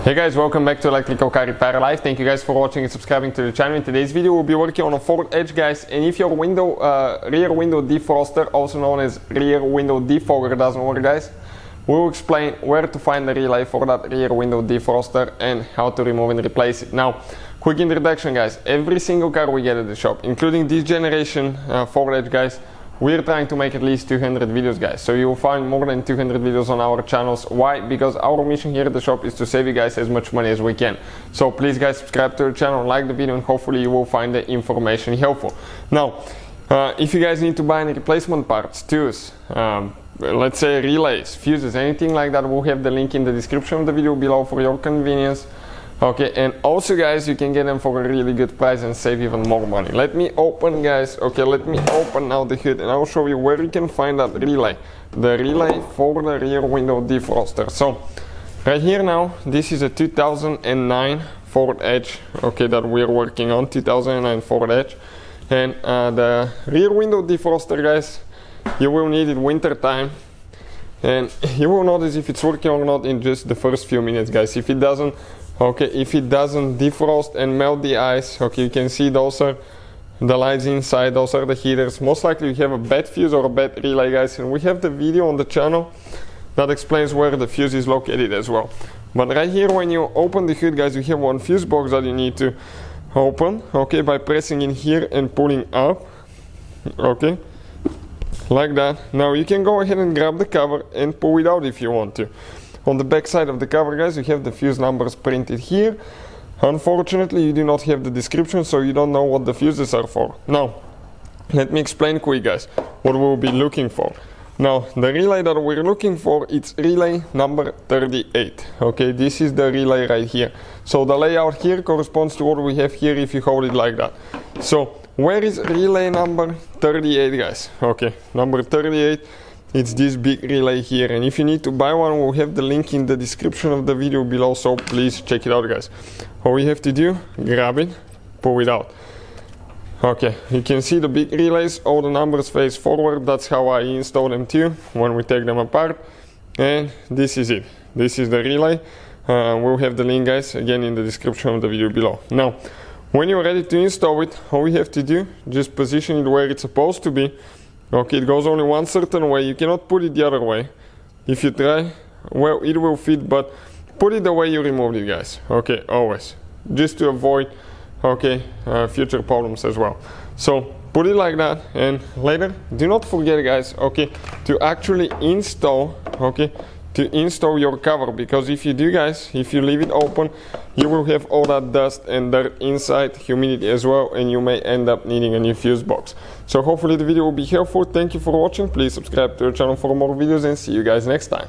Hey guys, welcome back to Electrical Car Repair Live. Thank you guys for watching and subscribing to the channel. In today's video we'll be working on a Ford Edge, guys, and if your rear window defroster, also known as rear window defogger, doesn't work, guys, we'll explain where to find the relay for that rear window defroster and how to remove and replace it. Now, quick introduction, guys. Every single car we get at the shop, including this generation Ford Edge, guys, we're trying to make at least 200 videos, guys. So you will find more than 200 videos on our channels. Why? Because our mission here at the shop is to save you guys as much money as we can. So please, guys, subscribe to the channel, like the video, and hopefully you will find the information helpful. Now, if you guys need to buy any replacement parts, tools, let's say relays, fuses, anything like that, we'll have the link in the description of the video below for your convenience. Okay, and also, guys, you can get them for a really good price and save even more money. Let me open, guys, okay, let me open now the hood and I'll show you where you can find that relay. The relay for the rear window defroster. So, right here now, this is a 2009 Ford Edge, okay, that we're working on, 2009 Ford Edge. And the rear window defroster, guys, you will need it winter time. And you will notice if it's working or not in just the first few minutes, guys. If it doesn't, okay, if it doesn't defrost and melt the ice, okay, you can see those are the lights inside, those are the heaters. Most likely you have a bad fuse or a bad relay, guys, and we have the video on the channel that explains where the fuse is located as well. But right here, when you open the hood, guys, you have one fuse box that you need to open, okay, by pressing in here and pulling up, okay, like that. Now you can go ahead and grab the cover and pull it out if you want to. On the back side of the cover, guys, you have the fuse numbers printed here. Unfortunately, you do not have the description, so you don't know what the fuses are for. Now, let me explain quick, guys, what we'll be looking for. Now, the relay that we're looking for, it's relay number 38. Okay, this is the relay right here. So the layout here corresponds to what we have here if you hold it like that. So, where is relay number 38, guys? Okay, number 38. It's this big relay here, and if you need to buy one, we'll have the link in the description of the video below, so please check it out, guys. All we have to do, grab it, pull it out. Okay, you can see the big relays, all the numbers face forward. That's how I install them too when we take them apart. And this is it. This is the relay. We'll have the link, guys, again in the description of the video below. Now, when you're ready to install it, all we have to do, just position it where it's supposed to be. Okay, it goes only one certain way. You cannot put it the other way. If you try, well, it will fit, but put it the way you removed it, guys. Okay, always. Just to avoid, okay, future problems as well. So, put it like that, and later, do not forget, guys, okay, to actually install, okay, to install your cover, because if you do, guys, if you leave it open, you will have all that dust and dirt inside, humidity as well, and you may end up needing a new fuse box. So hopefully the video will be helpful. Thank you for watching. Please subscribe to the channel for more videos and see you guys next time.